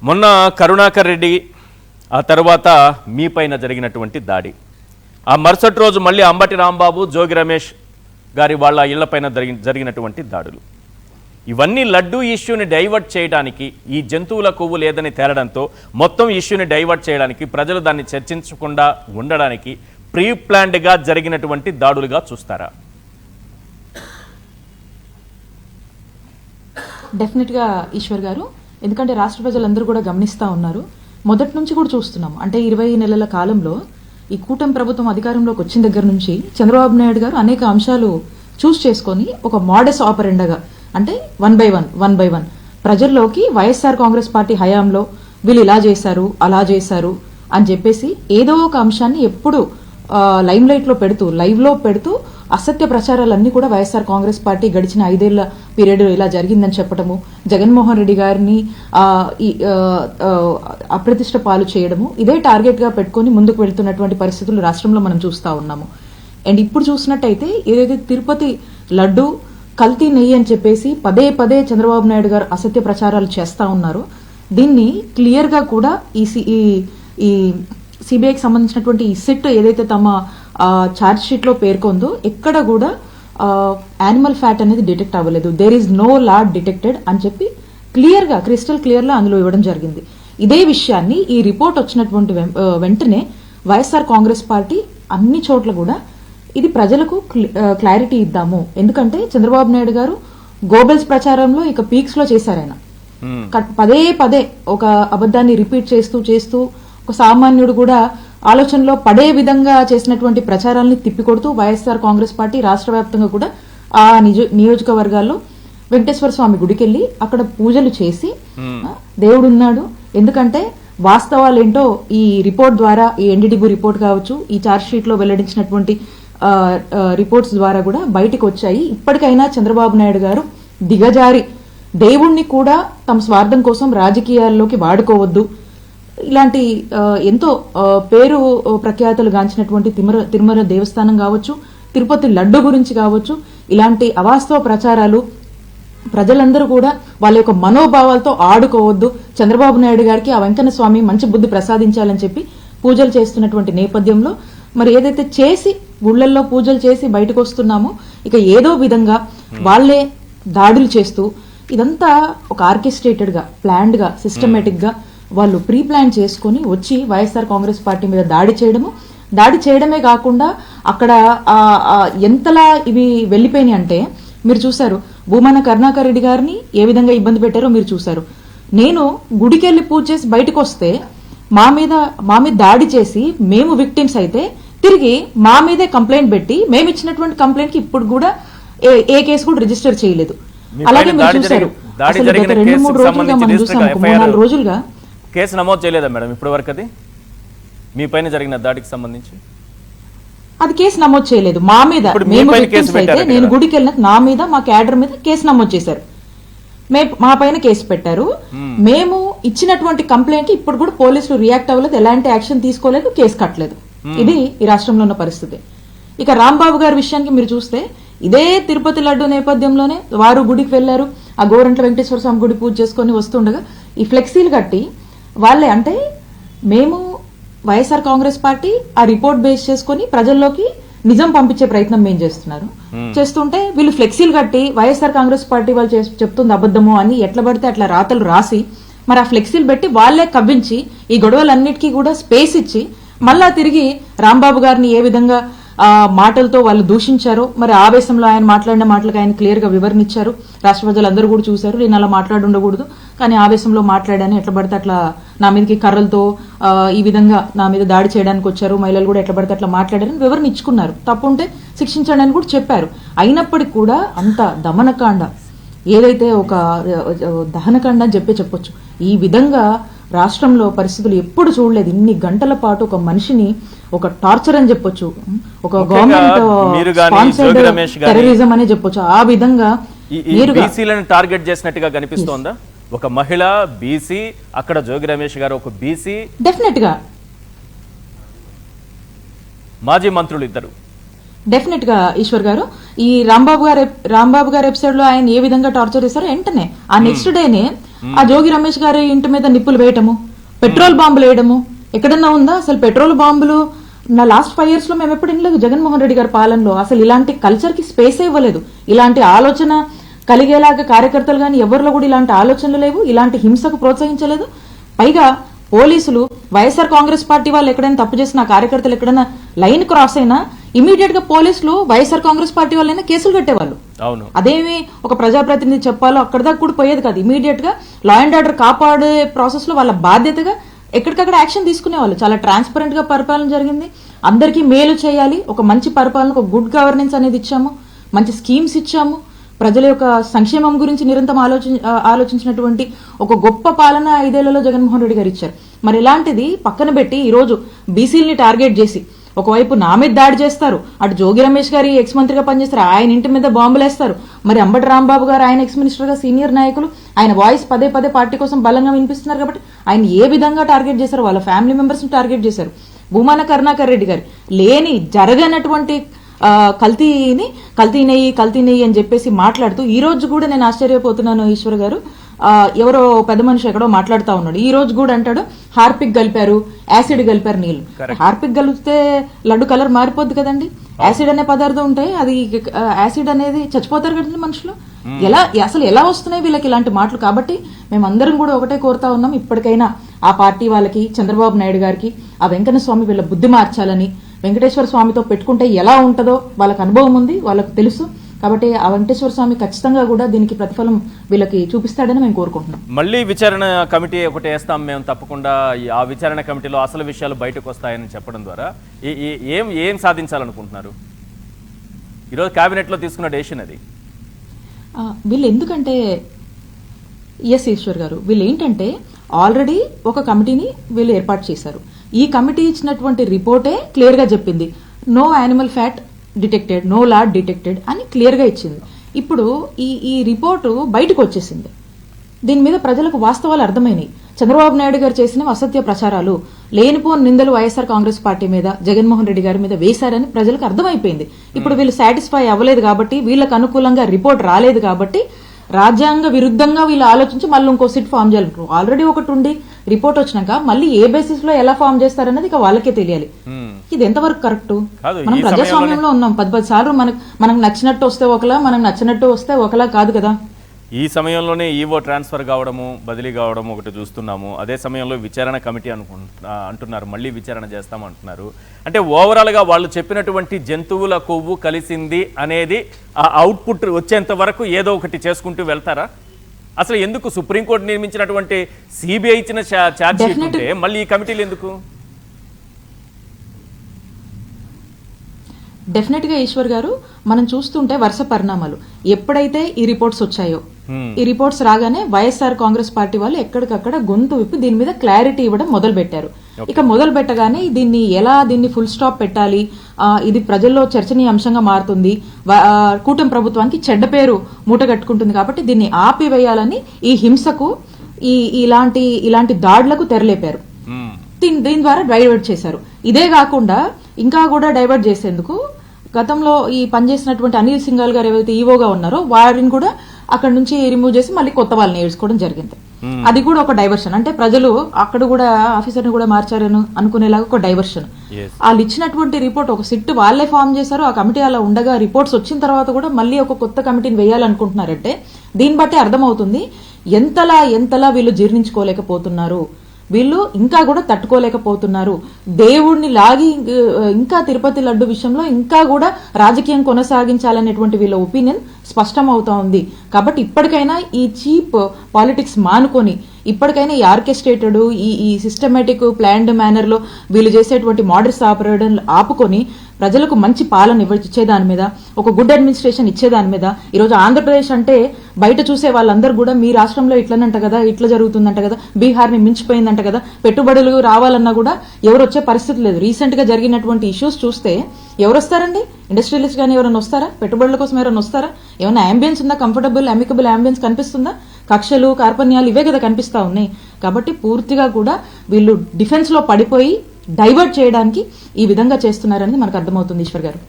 మొన్న కరుణాకర్ రెడ్డి ఆ తర్వాత మీ పైన జరిగినటువంటి దాడి, ఆ మరుసటి రోజు మళ్ళీ అంబటి రాంబాబు, జోగి రమేష్ గారి వాళ్ళ ఇళ్లపైన జరిగినటువంటి దాడులు, ఇవన్నీ లడ్డూ ఇష్యూని డైవర్ట్ చేయడానికి, ఈ జంతువుల కొవ్వు లేదని తేలడంతో మొత్తం ఇష్యూని డైవర్ట్ చేయడానికి, ప్రజలు దాన్ని చర్చించకుండా ఉండడానికి ప్రీ ప్లాన్డ్గా జరిగినటువంటి దాడులుగా చూస్తారా? డెఫినెట్గా ఈశ్వర్ గారు, ఎందుకంటే రాష్ట్ర ప్రజలందరూ కూడా గమనిస్తూ ఉన్నారు. మొదటి నుంచి కూడా చూస్తున్నాం. అంటే 20 నెలల కాలంలో ఈ కూటమి ప్రభుత్వం అధికారంలోకి వచ్చిన దగ్గర నుంచి చంద్రబాబు నాయుడు గారు అనేక అంశాలు చూస్ చేసుకొని ఒక మోడస్ ఆపరెండగా, అంటే వన్ బై వన్ ప్రజల్లోకి వైఎస్ఆర్ కాంగ్రెస్ పార్టీ హయాంలో వీళ్ళు ఇలా చేశారు, అలా చేశారు అని చెప్పేసి ఏదో ఒక అంశాన్ని ఎప్పుడు లైమ్ లైట్ లో పెడుతూ, లైవ్ లో పెడుతూ అసత్య ప్రచారాలన్నీ కూడా వైఎస్ఆర్ కాంగ్రెస్ పార్టీ గడిచిన 5 ఏళ్ల పీరియడ్ ఇలా జరిగిందని చెప్పడము, జగన్మోహన్ రెడ్డి గారిని అప్రతిష్ట పాలు చేయడము, ఇదే టార్గెట్ గా పెట్టుకుని ముందుకు వెళ్తున్నటువంటి పరిస్థితులు రాష్ట్రంలో మనం చూస్తా ఉన్నాము. అండ్ ఇప్పుడు చూసినట్టయితే ఏదైతే తిరుపతి లడ్డు కల్తీ నెయ్యి అని చెప్పేసి పదే పదే చంద్రబాబు నాయుడు గారు అసత్య ప్రచారాలు చేస్తా ఉన్నారు. దీన్ని క్లియర్ గా కూడా ఈ సిబిఐకి సంబంధించినటువంటి ఈ సిట్ ఏదైతే తమ ఛార్జ్ షీట్ లో పేర్కొందో ఎక్కడ కూడా యానిమల్ ఫ్యాట్ అనేది డిటెక్ట్ అవ్వలేదు. There is no lard detected అని చెప్పి క్లియర్ గా, క్రిస్టల్ క్లియర్ గా అందులో ఇవ్వడం జరిగింది. ఇదే విషయాన్ని ఈ రిపోర్ట్ వచ్చినటువంటి వెంటనే వైఎస్ఆర్ కాంగ్రెస్ పార్టీ అన్ని చోట్ల కూడా ఇది ప్రజలకు క్లారిటీ ఇద్దాము, ఎందుకంటే చంద్రబాబు నాయుడు గారు గోబెల్స్ ప్రచారంలో ఇక పీక్స్ లో చేశారు. ఆయన పదే పదే ఒక అబద్ధాన్ని రిపీట్ చేస్తూ ఒక సామాన్యుడు కూడా ఆలోచనలో పడే విధంగా చేసినటువంటి ప్రచారాలని తిప్పికొడుతూ వైఎస్ఆర్ కాంగ్రెస్ పార్టీ రాష్ట్ర వ్యాప్తంగా కూడా ఆ నియోజకవర్గాల్లో వెంకటేశ్వర స్వామి గుడికెళ్లి అక్కడ పూజలు చేసి దేవుడున్నాడు, ఎందుకంటే వాస్తవాలేంటో ఈ రిపోర్ట్ ద్వారా, ఈ ఎన్డీటీవీ రిపోర్ట్ కావచ్చు, ఈ ఛార్జ్ షీట్ లో వెల్లడించినటువంటి రిపోర్ట్స్ ద్వారా కూడా బయటకు వచ్చాయి. ఇప్పటికైనా చంద్రబాబు నాయుడు గారు దిగజారి దేవుణ్ణి కూడా తమ స్వార్థం కోసం రాజకీయాల్లోకి వాడుకోవద్దు, ఇలాంటి ఎంతో పేరు ప్రఖ్యాతలు గాంచినటువంటి తిరుమల దేవస్థానం కావచ్చు, తిరుపతి లడ్డు గురించి కావచ్చు, ఇలాంటి అవాస్తవ ప్రచారాలు ప్రజలందరూ కూడా వాళ్ళ యొక్క మనోభావాలతో ఆడుకోవద్దు, చంద్రబాబు నాయుడు గారికి ఆ వెంకన్న స్వామి మంచి బుద్ధి ప్రసాదించాలని చెప్పి పూజలు చేస్తున్నటువంటి నేపథ్యంలో మరి ఏదైతే చేసి గుళ్లల్లో పూజలు చేసి బయటకు వస్తున్నామో ఇక ఏదో విధంగా వాళ్లే దాడులు చేస్తూ, ఇదంతా ఒక ఆర్కెస్ట్రేటెడ్ గా, ప్లాన్డ్ గా, సిస్టమేటిక్ గా వాళ్ళు ప్రీ ప్లాన్ చేసుకుని వచ్చి వైఎస్ఆర్ కాంగ్రెస్ పార్టీ మీద దాడి చేయడమే కాకుండా అక్కడ ఎంతలా ఇవి వెళ్లిపోయినాయి అంటే మీరు చూశారు. భూమన కరుణాకర్ రెడ్డి గారిని ఏ విధంగా ఇబ్బంది పెట్టారో మీరు చూశారు. నేను గుడికెళ్లి పూజ చేసి బయటకు వస్తే మా మీద దాడి చేసి మేము విక్టిమ్స్ అయితే తిరిగి మా మీదే కంప్లైంట్ పెట్టి మేము ఇచ్చినటువంటి కంప్లైంట్ కి ఇప్పుడు కూడా ఏ కేసు కూడా రిజిస్టర్ చేయలేదు. అలాగే మీరు చూశారు, అసలు గత 2-3 రోజులుగా మనం చూసాము, 3-4 రోజులుగా కేసు నమోదు చేయలేదా మేడం ఇప్పటి వరకు? అది మీ పైన జరిగిన దాడికి సంబంధించి అది కేసు నమోదు చేయలేదు. మా మీద నేను గుడికి వెళ్ళిన నా మీద, మా క్యాడర్ మీద కేసు నమోదు చేశారు, మా పైన కేసు పెట్టారు. మేము ఇచ్చినటువంటి కంప్లైంట్ కి ఇప్పుడు కూడా పోలీసులు రియాక్ట్ అవ్వలేదు, ఎలాంటి యాక్షన్ తీసుకోలేదు, కేసు కట్టలేదు. ఇది ఈ రాష్ట్రంలో ఉన్న పరిస్థితి. ఇక రాంబాబు గారి విషయానికి మీరు చూస్తే ఇదే తిరుపతి లడ్డు నేపథ్యంలోనే వారు గుడికి వెళ్లారు. ఆ గోరంట్ల వెంకటేశ్వర స్వామి గుడి పూజ చేసుకుని వస్తుండగా ఈ ఫ్లెక్సీలు కట్టి వాళ్ళే, అంటే మేము వైఎస్ఆర్ కాంగ్రెస్ పార్టీ ఆ రిపోర్ట్ బేస్ చేసుకుని ప్రజల్లోకి నిజం పంపించే ప్రయత్నం మేము చేస్తుంటే వీళ్ళు ఫ్లెక్సీలు కట్టి వైఎస్ఆర్ కాంగ్రెస్ పార్టీ వాళ్ళు చెప్తుంది అబద్ధము అని ఎట్లా పడితే అట్లా రాతలు రాసి మరి ఆ ఫ్లెక్సీలు పెట్టి వాళ్లే కవ్వించి ఈ గొడవలన్నిటికీ కూడా స్పేస్ ఇచ్చి మళ్ళా తిరిగి రాంబాబు గారిని ఏ విధంగా మాటలతో వాళ్ళు దూషించారో, మరి ఆవేశంలో ఆయన మాట్లాడిన మాటలకు ఆయన క్లియర్ గా వివరణ ఇచ్చారు. రాష్ట్ర ప్రజలందరూ కూడా చూశారు, నేను అలా మాట్లాడి ఉండకూడదు కానీ ఆవేశంలో మాట్లాడాను, ఎట్లా పడితే అట్లా నా మీదకి కర్రలతో ఈ విధంగా నా మీద దాడి చేయడానికి వచ్చారు, మహిళలు కూడా ఎట్లా పడితే అట్లా మాట్లాడారని వివరణ ఇచ్చుకున్నారు. తప్పుంటే శిక్షించండి అని కూడా చెప్పారు. అయినప్పటికీ కూడా అంత దమనకాండ, ఏదైతే ఒక దహనకాండ అని చెప్పొచ్చు. ఈ విధంగా రాష్ట్రంలో పరిస్థితులు ఎప్పుడు చూడలేదు. ఇన్ని గంటల పాటు ఒక మనిషిని ఒక టార్చర్ అని చెప్పొచ్చు, ఒక గవర్నమెంట్ స్పాన్సర్డ్ టెర్రరిజం అనే చెప్పొచ్చు. ఆ విధంగా బీసీలను టార్గెట్ చేసినట్టుగా కనిపిస్తోందా? ఒక మహిళ బీసీ, అక్కడ జోగి రమేష్ గారు ఒక బీసీ, డెఫినెట్ గా మాజీ మంత్రులు ఇద్దరు. డెఫినెట్ గా ఈశ్వర్ గారు, ఈ రాంబాబు గారు ఎపిసోడ్ లో ఆయన ఏ విధంగా టార్చర్ చేశారో వెంటనే ఆ నెక్స్ట్ డేనే ఆ జోగి రమేష్ గారి ఇంటి మీద నిప్పులు వేయటము, పెట్రోల్ బాంబులు వేయడము ఎక్కడన్నా ఉందా? అసలు పెట్రోల్ బాంబులు నా లాస్ట్ 5 years లో మేము ఎప్పుడు వినలేదు. జగన్మోహన్ రెడ్డి గారి పాలనలో అసలు ఇలాంటి కల్చర్ కి స్పేస్ ఇవ్వలేదు. ఇలాంటి ఆలోచన కలిగేలాగా కార్యకర్తలు కానీ ఎవరిలో కూడా ఇలాంటి ఆలోచనలు లేవు. ఇలాంటి హింసకు ప్రోత్సహించలేదు. పైగా పోలీసులు వైఎస్ఆర్ కాంగ్రెస్ పార్టీ వాళ్ళు ఎక్కడైనా తప్పు చేసిన కార్యకర్తలు ఎక్కడైనా లైన్ క్రాస్ అయినా ఇమీడియట్ గా పోలీసులు వైఎస్ఆర్ కాంగ్రెస్ పార్టీ వాళ్ళైనా కేసులు కట్టేవాళ్ళు. అదేమి ఒక ప్రజాప్రతినిధి చెప్పాలో అక్కడ దాకా కూడా పోయేది కాదు. ఇమీడియట్ గా లా అండ్ ఆర్డర్ కాపాడే ప్రాసెస్ లో వాళ్ళ బాధ్యతగా ఎక్కడికక్కడ యాక్షన్ తీసుకునేవాళ్ళు. చాలా ట్రాన్స్పరెంట్ గా పరిపాలన జరిగింది. అందరికీ మేలు చేయాలి, ఒక మంచి పరిపాలన, ఒక గుడ్ గవర్నెన్స్ అనేది ఇచ్చాము, మంచి స్కీమ్స్ ఇచ్చాము, ప్రజల యొక్క సంక్షేమం గురించి నిరంతరం ఆలోచించినటువంటి ఒక గొప్ప పాలన 5 ఏళ్లలో జగన్మోహన్ రెడ్డి గారు ఇచ్చారు. మరి ఇలాంటిది పక్కన పెట్టి ఈ రోజు బీసీలని టార్గెట్ చేసి ఒకవైపు నా మీద దాడి చేస్తారు, అటు జోగి రమేష్ గారి ఎక్స్ మంత్రిగా పనిచేస్తారు, ఆయన ఇంటి మీద బాంబులేస్తారు, మరి అంబటి రాంబాబు గారు ఆయన ఎక్స్ మినిస్టర్ గా సీనియర్ నాయకులు, ఆయన వాయిస్ పదే పార్టీ కోసం బలంగా వినిపిస్తున్నారు కాబట్టి ఆయన ఏ విధంగా టార్గెట్ చేశారు, వాళ్ళ ఫ్యామిలీ మెంబర్స్ ని టార్గెట్ చేశారు. భూమాన కరుణాకర్ రెడ్డి గారు లేని జరగనటువంటి కల్తీ నెయ్యి అని చెప్పేసి మాట్లాడుతూ ఈ రోజు కూడా నేను ఆశ్చర్యపోతున్నాను ఈశ్వర్ గారు. ఎవరో పెద్ద మనిషి ఎక్కడో మాట్లాడుతూ ఉన్నాడు, ఈ రోజు కూడా అంటాడు హార్పిక్ కలిపారు, యాసిడ్ కలిపారు నీళ్లు. హార్పిక్ కలిపితే లడ్డు కలర్ మారిపోద్ది కదండి. యాసిడ్ అనే పదార్థం ఉంటాయి, అది యాసిడ్ అనేది చచ్చిపోతారు కదండి మనుషులు. అసలు ఎలా వస్తున్నాయి వీళ్ళకి ఇలాంటి మాటలు? కాబట్టి మేమందరం కూడా ఒకటే కోరుతా ఉన్నాం, ఇప్పటికైనా ఆ పార్టీ వాళ్ళకి, చంద్రబాబు నాయుడు గారికి, ఆ వెంకన్న స్వామి వీళ్ళ బుద్ధి మార్చాలని. వెంకటేశ్వర స్వామితో పెట్టుకుంటే ఎలా ఉంటుందో వాళ్ళకి అనుభవం ఉంది, వాళ్ళకు తెలుసు. కాబట్టి ఆ వెంకటేశ్వర స్వామి ఖచ్చితంగా కూడా దీనికి ప్రతిఫలం వీళ్ళకి చూపిస్తాడని మేము కోరుకుంటున్నాం. మళ్ళీ విచారణ కమిటీ ఒకటి వేస్తాం మేము తప్పకుండా. ఆ విచారణ కమిటీలో అసలు విషయాలు బయటకు వస్తాయని చెప్పడం ద్వారా ఏం సాధించాలనుకుంటున్నారు? ఈరోజు కేబినెట్ లో తీసుకున్న డెసిషన్ అది. వీళ్ళు ఎందుకంటే ఈశ్వర్ గారు వీళ్ళు ఏంటంటే ఆల్రెడీ ఒక కమిటీని వీళ్ళు ఏర్పాటు చేశారు. ఈ కమిటీ ఇచ్చినటువంటి రిపోర్టే క్లియర్ గా చెప్పింది no animal fat detected, no lard detected అని క్లియర్ గా ఇచ్చింది. ఇప్పుడు ఈ రిపోర్టు బయటకు వచ్చేసింది. దీని మీద ప్రజలకు వాస్తవాలు అర్థమైనాయి. చంద్రబాబు నాయుడు గారు చేసిన అసత్య ప్రచారాలు, లేనిపోని నిందలు వైఎస్ఆర్ కాంగ్రెస్ పార్టీ మీద, జగన్మోహన్ రెడ్డి గారి మీద వేశారని ప్రజలకు అర్థమైపోయింది. ఇప్పుడు వీళ్ళు సాటిస్ఫై అవ్వలేదు కాబట్టి, వీళ్ళకు అనుకూలంగా రిపోర్ట్ రాలేదు కాబట్టి రాజ్యాంగ విరుద్ధంగా వీళ్ళు ఆలోచించి మళ్ళీ ఇంకో సిట్ ఫామ్ చేయాలి. ఆల్రెడీ ఒకటి ఉండి రిపోర్ట్ వచ్చినాక మళ్ళీ ఏ బేసిస్ లో ఎలా ఫామ్ చేస్తారన్నది ఇక వాళ్ళకే తెలియాలి. ఇది ఎంతవరకు కరెక్ట్? మనం ప్రజాస్వామ్యంలో ఉన్నాం. 10 సార్లు మనకు నచ్చినట్టు వస్తే ఒకలా, మనకు నచ్చినట్టు వస్తే ఒకలా కాదు కదా. ఈ సమయంలోనే ఈవో ట్రాన్స్ఫర్ కావడము, బదిలీ కావడం ఒకటి చూస్తున్నాము. అదే సమయంలో విచారణ కమిటీ అంటున్నారు, మళ్ళీ విచారణ చేస్తామంటున్నారు. అంటే ఓవరాల్గా వాళ్ళు చెప్పినటువంటి జంతువుల కొవ్వు కలిసింది అనేది ఆ అవుట్పుట్ వచ్చేంత వరకు ఏదో ఒకటి చేసుకుంటూ వెళ్తారా? అసలు ఎందుకు సుప్రీంకోర్టు నియమించినటువంటి సిబిఐ ఇచ్చిన ఛార్జ్ షీట్ ఉంటే మళ్ళీ ఈ కమిటీలు ఎందుకు? డెఫినెట్ గా ఈశ్వర్ గారు మనం చూస్తుంటే వరుస పరిణామాలు. ఎప్పుడైతే ఈ రిపోర్ట్స్ వచ్చాయో, ఈ రిపోర్ట్స్ రాగానే వైఎస్ఆర్ కాంగ్రెస్ పార్టీ వాళ్ళు ఎక్కడికక్కడ గొంతు విప్పి దీని మీద క్లారిటీ ఇవ్వడం మొదలు పెట్టారు. ఇక మొదలు పెట్టగానే దీన్ని ఫుల్ స్టాప్ పెట్టాలి, ఇది ప్రజల్లో చర్చనీయాంశంగా మారుతుంది, కూటమి ప్రభుత్వానికి చెడ్డ పేరు మూట కట్టుకుంటుంది కాబట్టి దీన్ని ఆపివేయాలని ఈ హింసకు, ఇలాంటి దాడులకు తెరలేపారు. దీని ద్వారా డైవర్ట్ చేశారు. ఇదే కాకుండా ఇంకా కూడా డైవర్ట్ చేసేందుకు గతంలో ఈ పనిచేసినటువంటి అనిల్ సింఘాల్ గారు ఏవైతే ఈవోగా ఉన్నారో వారిని కూడా అక్కడ నుంచి రిమూవ్ చేసి మళ్ళీ కొత్త వాళ్ళని ఏడ్చుకోవడం జరిగింది. అది కూడా ఒక డైవర్షన్. అంటే ప్రజలు అక్కడ కూడా ఆఫీసర్ ని కూడా మార్చారని అనుకునేలాగా ఒక డైవర్షన్. వాళ్ళు ఇచ్చినటువంటి రిపోర్ట్ ఒక సిట్ వాళ్ళే ఫామ్ చేశారు. ఆ కమిటీ అలా ఉండగా రిపోర్ట్స్ వచ్చిన తర్వాత కూడా మళ్ళీ ఒక కొత్త కమిటీని వేయాలనుకుంటున్నారంటే దీన్ని బట్టి అర్థమవుతుంది ఎంతలా వీళ్ళు జీర్ణించుకోలేకపోతున్నారు, వీళ్ళు ఇంకా కూడా తట్టుకోలేకపోతున్నారు. దేవుణ్ణి లాగి ఇంకా తిరుపతి లడ్డు విషయంలో ఇంకా కూడా రాజకీయం కొనసాగించాలనేటువంటి వీళ్ళ ఒపీనియన్ స్పష్టం అవుతా ఉంది. కాబట్టి ఇప్పటికైనా ఈ చీప్ పాలిటిక్స్ మానుకొని ఇప్పటికైనా ఈ ఆర్కెస్ట్రేటెడ్ ఈ సిస్టమేటిక్ ప్లాన్డ్ మేనర్ లో వీళ్ళు చేసేటువంటి మోడర్స్ ఆపరేషన్ ఆపుకొని ప్రజలకు మంచి పాలన ఇచ్చేదాని మీద, ఒక గుడ్ అడ్మినిస్ట్రేషన్ ఇచ్చేదాని మీద. ఈరోజు ఆంధ్రప్రదేశ్ అంటే బయట చూసే వాళ్ళందరూ కూడా మీ రాష్ట్రంలో ఇట్లనంట కదా, ఇట్లా జరుగుతుందంట కదా, బీహార్ ని మించిపోయిందంట కదా, పెట్టుబడులు రావాలన్నా కూడా ఎవరు వచ్చే పరిస్థితి లేదు. రీసెంట్ గా జరిగినటువంటి ఇష్యూస్ చూస్తే ఎవరు వస్తారండి? ఇండస్ట్రియలిస్ట్ గానీ ఎవరైనా వస్తారా? పెట్టుబడుల కోసం ఎవరైనా వస్తారా? ఏమైనా అంబియన్స్ ఉందా? కంఫర్టబుల్ అమికబుల్ అంబియన్స్ కనిపిస్తుందా? కక్షలు, కార్పణ్యాలు ఇవే కదా కనిపిస్తా ఉన్నాయి. కాబట్టి పూర్తిగా కూడా వీళ్ళు డిఫెన్స్ లో పడిపోయి డైవర్ట్ చేయడానికి ఈ విధంగా చేస్తున్నారని మనకు అర్థమవుతుంది ఈశ్వర్ గారు.